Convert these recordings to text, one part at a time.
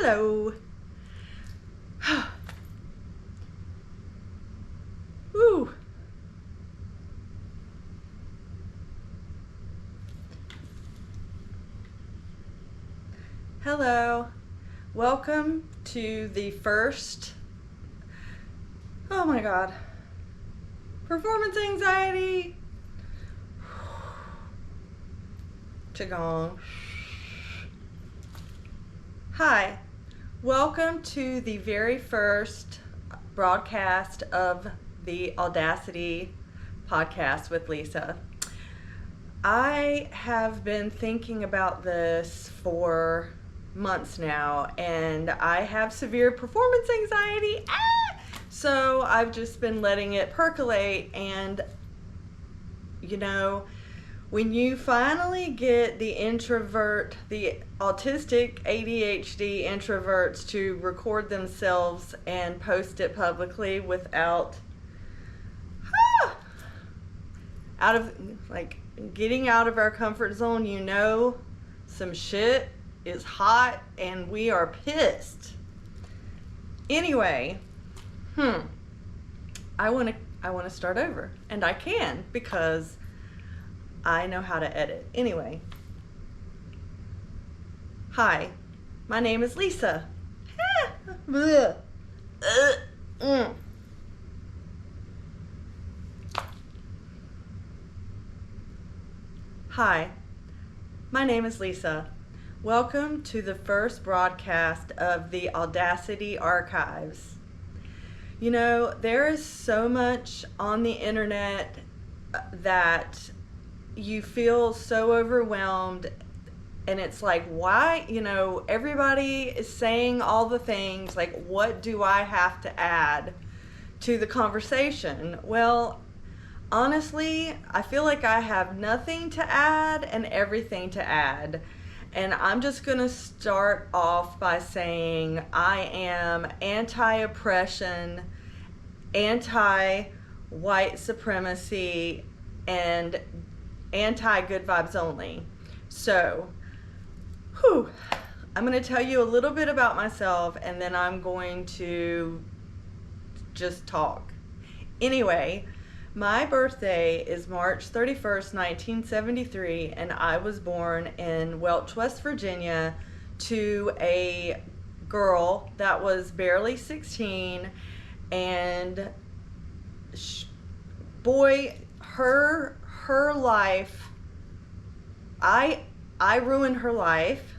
Hello. Woo. Hello. Welcome to the first, oh my God, performance anxiety. Qigong. Hi. Welcome to the very first broadcast of the Audacity podcast with Lisa. I have been thinking about this for months now, and I have severe performance anxiety. So I've just been letting it percolate, and you know, when you finally get the autistic ADHD introverts to record themselves and post it publicly without getting out of our comfort zone, you know, some shit is hot and we are pissed. Anyway, I want to start over, and I can because I know how to edit. Anyway, hi, my name is Lisa. Hi, my name is Lisa. Welcome to the first broadcast of the Audacity Archives. You know, there is so much on the internet that you feel so overwhelmed, and it's like, why, everybody is saying all the things, like, what do I have to add to the conversation? Well, honestly, I feel like I have nothing to add and everything to add. And I'm just going to start off by saying I am anti-oppression, anti-white supremacy, and anti-good vibes only. So, I'm going to tell you a little bit about myself, and then I'm going to just talk. Anyway, my birthday is March 31st, 1973, and I was born in Welch, West Virginia, to a girl that was barely 16, and her life, I ruined her life,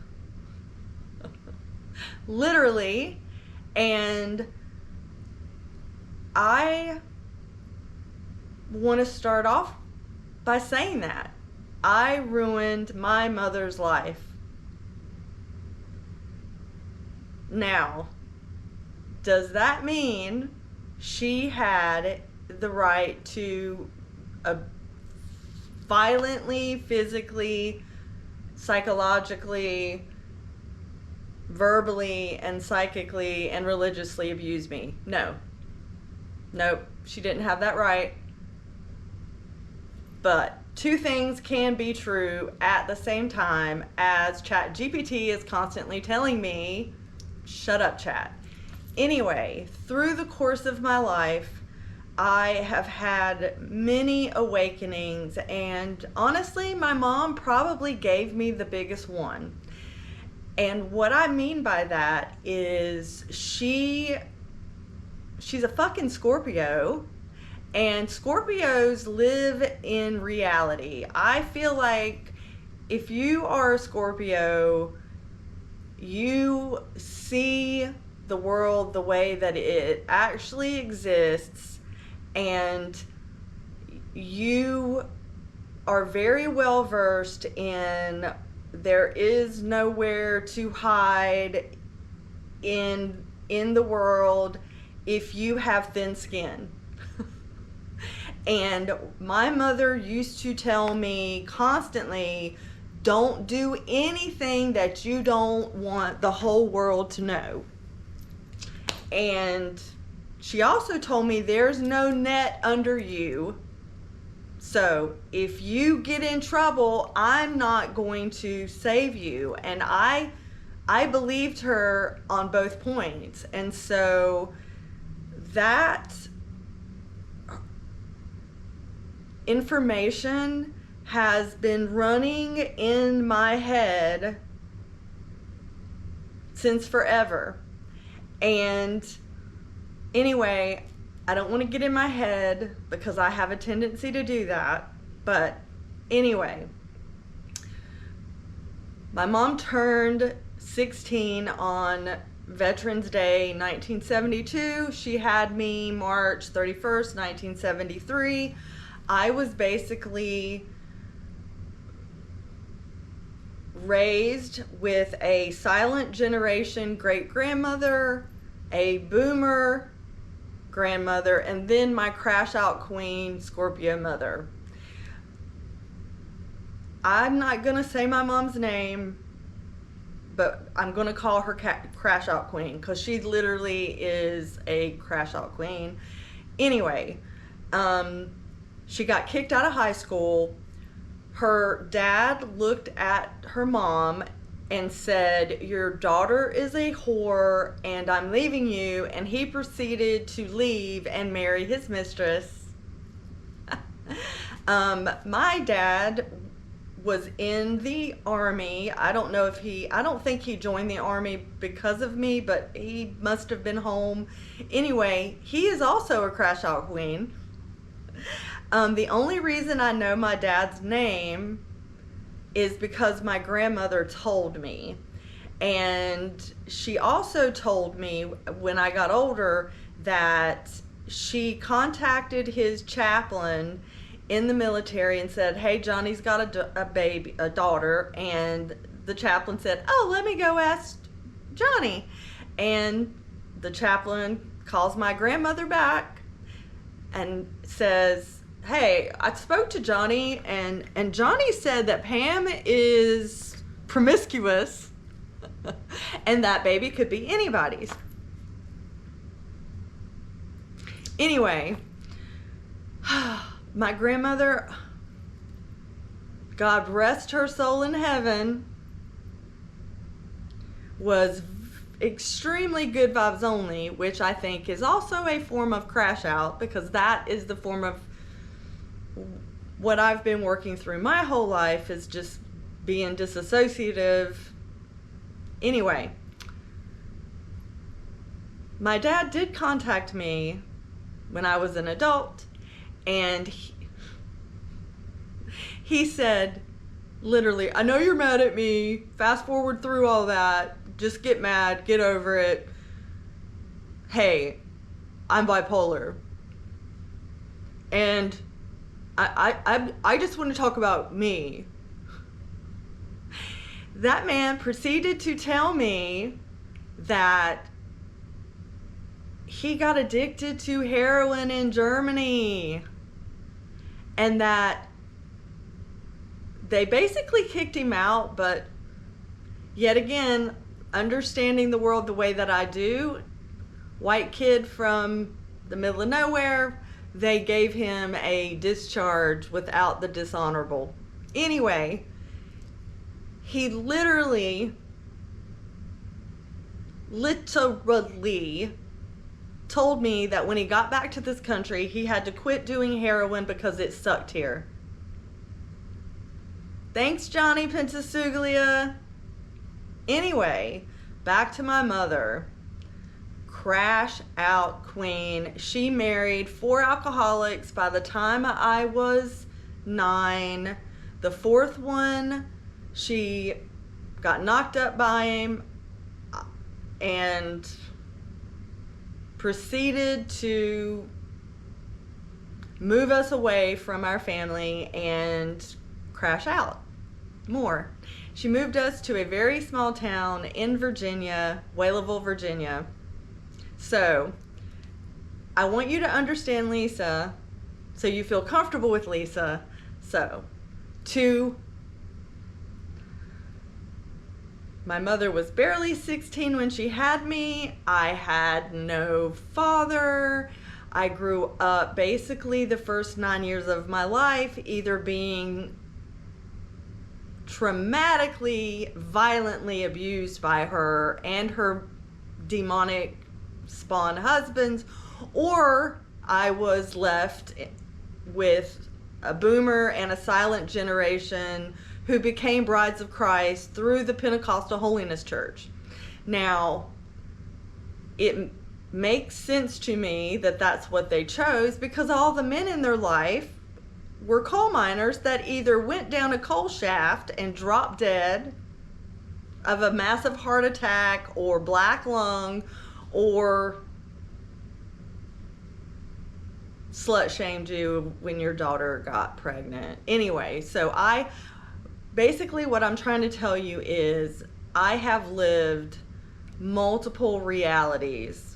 literally, and I want to start off by saying that I ruined my mother's life. Now, does that mean she had the right to violently, physically, psychologically, verbally, and psychically, and religiously abuse me? No. Nope, she didn't have that right. But two things can be true at the same time, as ChatGPT is constantly telling me, shut up, chat. Anyway, through the course of my life, I have had many awakenings, and honestly, my mom probably gave me the biggest one. And what I mean by that is she's a fucking Scorpio, and Scorpios live in reality. I feel like if you are a Scorpio, you see the world the way that it actually exists, and you are very well versed in there is nowhere to hide in the world if you have thin skin. And my mother used to tell me constantly, don't do anything that you don't want the whole world to know. And she also told me there's no net under you. So if you get in trouble, I'm not going to save you. And I I believed her on both points. And so that information has been running in my head since forever. And anyway, I don't want to get in my head because I have a tendency to do that. But anyway, my mom turned 16 on Veterans Day 1972. She had me March 31st, 1973. I was basically raised with a silent generation great-grandmother, a boomer grandmother, and then my crash out queen Scorpio mother. I'm not going to say my mom's name, but I'm going to call her crash out queen because she literally is a crash out queen. Anyway, she got kicked out of high school. Her dad looked at her mom and said, "Your daughter is a whore and I'm leaving you," and he proceeded to leave and marry his mistress. My dad was in the Army. I don't think he joined the Army because of me, but he must have been home. Anyway, he is also a crash out queen. The only reason I know my dad's name is because my grandmother told me. And she also told me when I got older that she contacted his chaplain in the military and said, "Hey, Johnny's got a daughter." And the chaplain said, "Oh, let me go ask Johnny." And the chaplain calls my grandmother back and says, "Hey, I spoke to Johnny and Johnny said that Pam is promiscuous and that baby could be anybody's." Anyway, my grandmother, God rest her soul in heaven, was extremely good vibes only, which I think is also a form of crash out, because that is the form of what I've been working through my whole life, is just being disassociative. Anyway, my dad did contact me when I was an adult, and he said, literally, "I know you're mad at me. Fast forward through all that. Just get mad. Get over it. Hey, I'm bipolar. And I just want to talk about me." That man proceeded to tell me that he got addicted to heroin in Germany and that they basically kicked him out. But yet again, understanding the world the way that I do, white kid from the middle of nowhere, they gave him a discharge without the dishonorable. Anyway, he literally told me that when he got back to this country, he had to quit doing heroin because it sucked here. Thanks, Johnny Pentasuglia. Anyway, back to my mother. Crash out queen. She married 4 alcoholics by the time I was 9. The 4th one, she got knocked up by him and proceeded to move us away from our family and crash out more. She moved us to a very small town in Virginia, Whaleville, Virginia. So, I want you to understand Lisa, so you feel comfortable with Lisa. So, 2, my mother was barely 16 when she had me. I had no father. I grew up basically the first 9 years of my life either being traumatically, violently abused by her and her demonic spawn husbands, or I was left with a boomer and a silent generation who became brides of Christ through the Pentecostal Holiness Church. Now, it makes sense to me that that's what they chose, because all the men in their life were coal miners that either went down a coal shaft and dropped dead of a massive heart attack or black lung, or slut shamed you when your daughter got pregnant. Anyway, so basically what I'm trying to tell you is I have lived multiple realities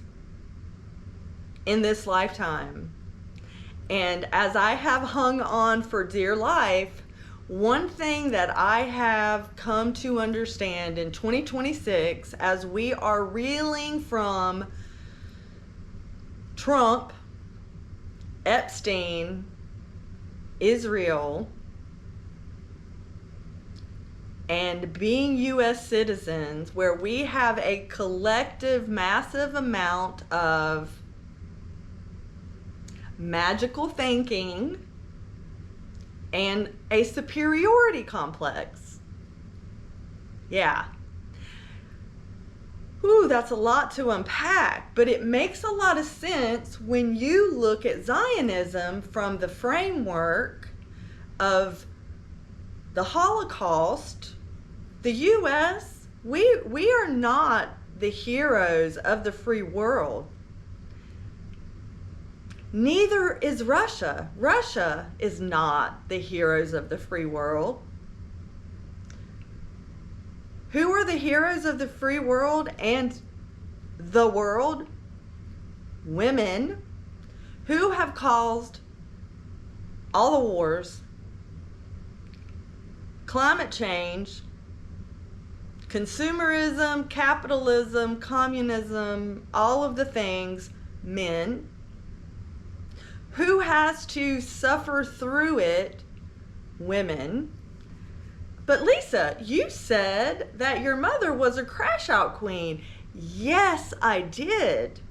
in this lifetime. And as I have hung on for dear life, one thing that I have come to understand in 2026, as we are reeling from Trump, Epstein, Israel, and being U.S. citizens, where we have a collective, massive amount of magical thinking and a superiority complex. Yeah. Ooh, that's a lot to unpack, but it makes a lot of sense when you look at Zionism from the framework of the Holocaust. The U.S., we are not the heroes of the free world. Neither is Russia. Russia is not the heroes of the free world. Who are the heroes of the free world and the world? Women who have caused all the wars, climate change, consumerism, capitalism, communism, all of the things. Men. Who has to suffer through it? Women. But Lisa, you said that your mother was a crash out queen. Yes, I did.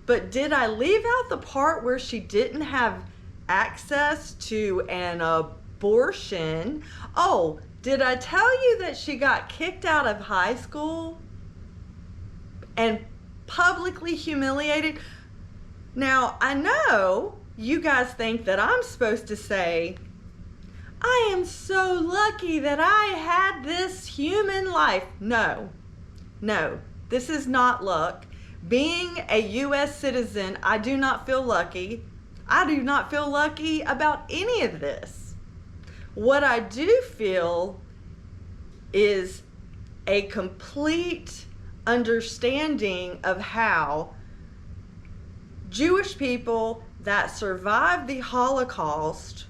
But did I leave out the part where she didn't have access to an abortion? Oh, did I tell you that she got kicked out of high school and publicly humiliated? Now, I know you guys think that I'm supposed to say, I am so lucky that I had this human life. No, this is not luck. Being a U.S. citizen, I do not feel lucky. I do not feel lucky about any of this. What I do feel is a complete understanding of how Jewish people that survived the Holocaust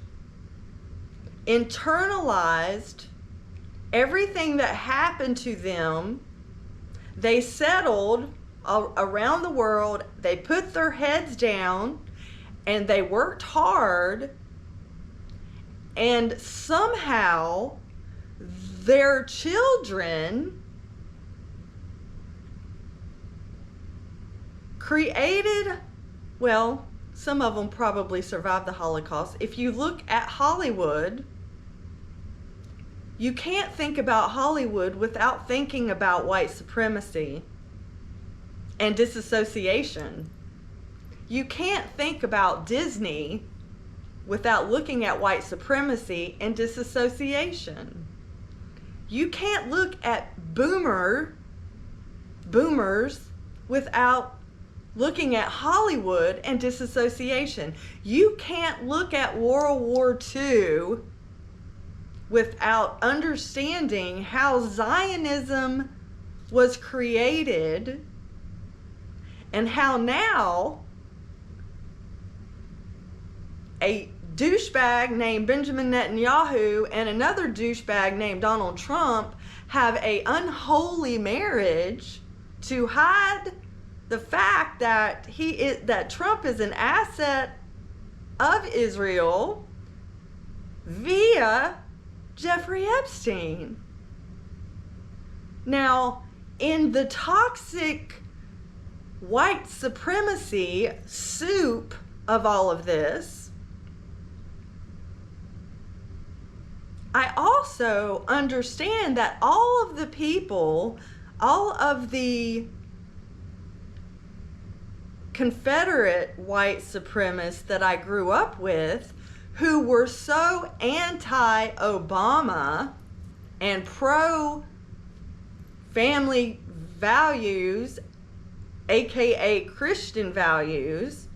internalized everything that happened to them. They settled around the world. They put their heads down and they worked hard, and somehow their children created, well, some of them probably survived the Holocaust. If you look at Hollywood, you can't think about Hollywood without thinking about white supremacy and disassociation. You can't think about Disney without looking at white supremacy and disassociation. You can't look at boomers without looking at Hollywood and disassociation. You can't look at World War II without understanding how Zionism was created and how now a douchebag named Benjamin Netanyahu and another douchebag named Donald Trump have an unholy marriage to hide the fact that that Trump is an asset of Israel via Jeffrey Epstein. Now, in the toxic white supremacy soup of all of this, I also understand that all of the people, all of the Confederate white supremacists that I grew up with, who were so anti-Obama and pro-family values, aka Christian values,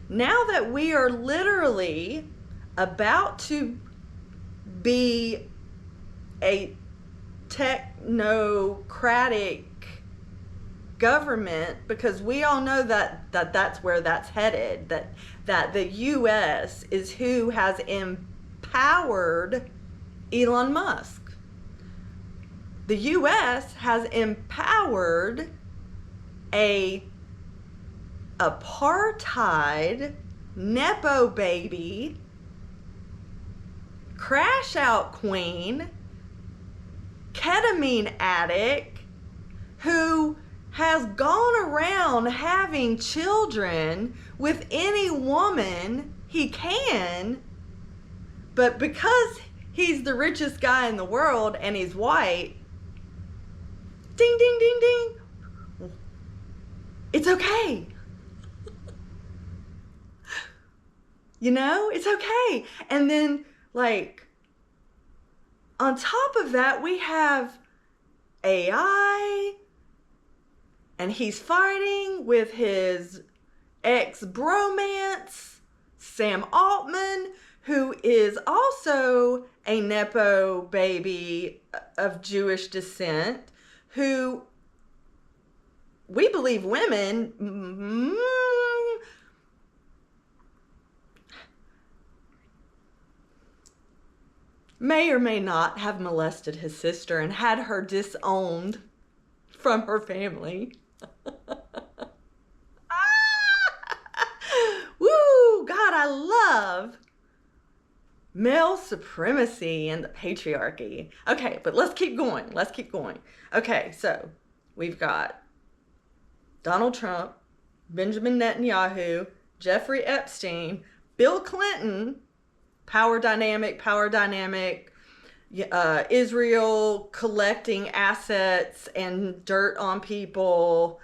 now that we are literally about to be a technocratic government, because we all know that's where that's headed, that the US is who has empowered Elon Musk. The US has empowered a apartheid nepo baby crash out queen, ketamine addict, who has gone around having children with any woman he can, but because he's the richest guy in the world and he's white, ding, ding, ding, ding, it's okay. You know, it's okay. And then, like, on top of that, we have AI, and he's fighting with his ex-bromance, Sam Altman, who is also a nepo baby of Jewish descent, who we believe women may or may not have molested his sister and had her disowned from her family. Woo! God, I love male supremacy and the patriarchy. Okay, but let's keep going. Let's keep going. Okay, so we've got Donald Trump, Benjamin Netanyahu, Jeffrey Epstein, Bill Clinton, power dynamic, Israel collecting assets and dirt on people,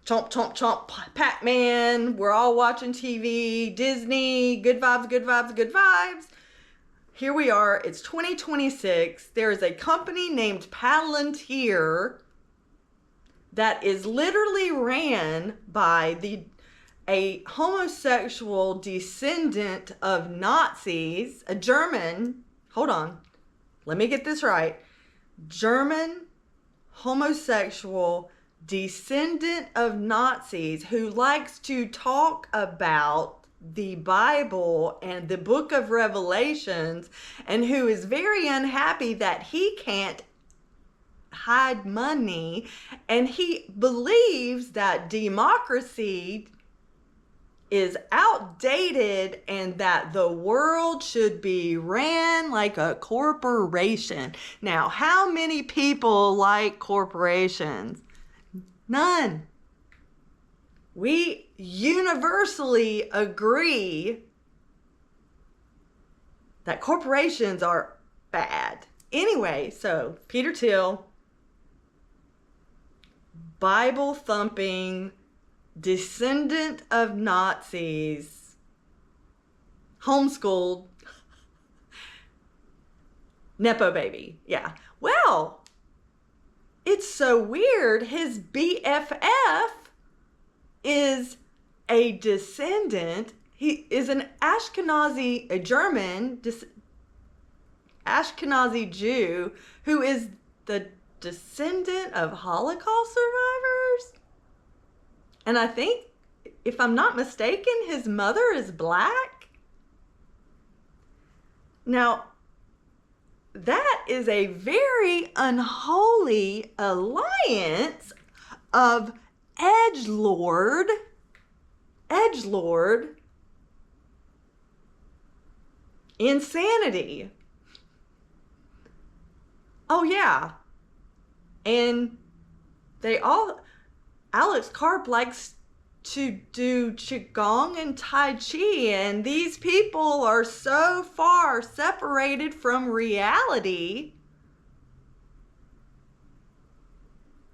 chomp, chomp, chomp, Pac-Man, we're all watching TV, Disney, good vibes, good vibes, good vibes. Here we are, it's 2026. There is a company named Palantir that is literally ran by a homosexual descendant of Nazis, a German, hold on, let me get this right, German homosexual descendant of Nazis who likes to talk about the Bible and the book of Revelations, and who is very unhappy that he can't hide money, and he believes that democracy is outdated and that the world should be ran like a corporation. Now, how many people like corporations? None. We universally agree that corporations are bad. Anyway, so Peter Thiel, Bible thumping, descendant of Nazis, homeschooled, nepo baby. Yeah. Well, it's so weird. His BFF is a descendant. He is an Ashkenazi, a German Ashkenazi Jew who is the descendant of Holocaust survivors. And I think, if I'm not mistaken, his mother is black. Now, that is a very unholy alliance of edgelord insanity. Oh, yeah. And Alex Karp likes to do Qigong and Tai Chi, and these people are so far separated from reality.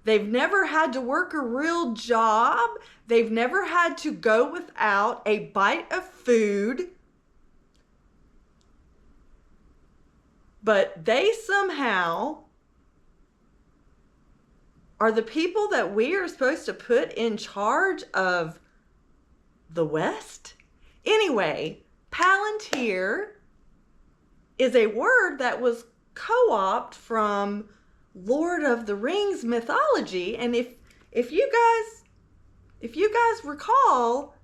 They've never had to work a real job. They've never had to go without a bite of food. But they somehow are the people that we are supposed to put in charge of the West? Anyway, Palantir is a word that was co-opted from Lord of the Rings mythology, and if you guys recall,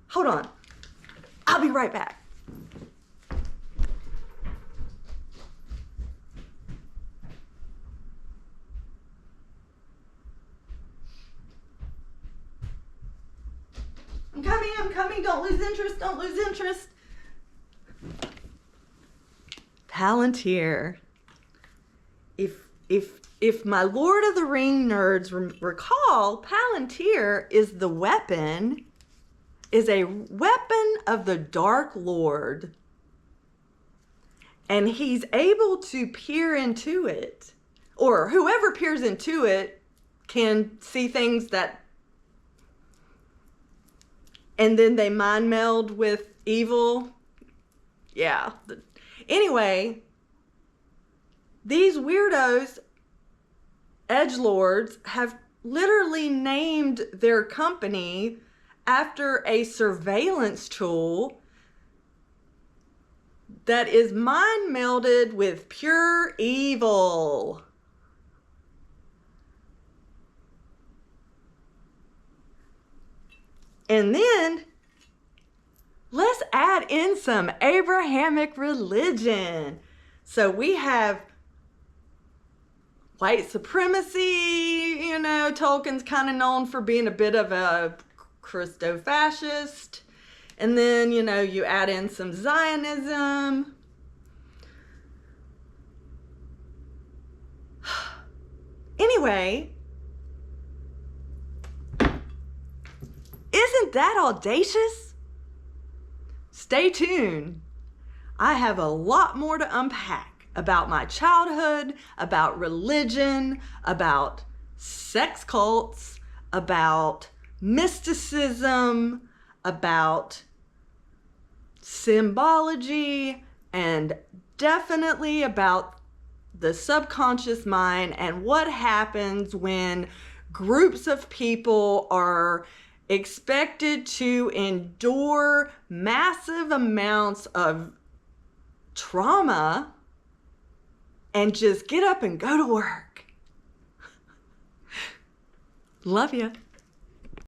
hold on, I'll be right back. I'm coming, don't lose interest. Palantir. If my Lord of the Ring nerds recall, Palantir is a weapon of the Dark Lord. And he's able to peer into it, or whoever peers into it can see things that, and then they mind meld with evil. Yeah. Anyway, these weirdos, edgelords, have literally named their company after a surveillance tool that is mind melded with pure evil. And then let's add in some Abrahamic religion. So we have white supremacy, Tolkien's kind of known for being a bit of a Christo-fascist. And then, you add in some Zionism. Anyway, isn't that audacious? Stay tuned. I have a lot more to unpack about my childhood, about religion, about sex cults, about mysticism, about symbology, and definitely about the subconscious mind and what happens when groups of people are expected to endure massive amounts of trauma and just get up and go to work. Love ya.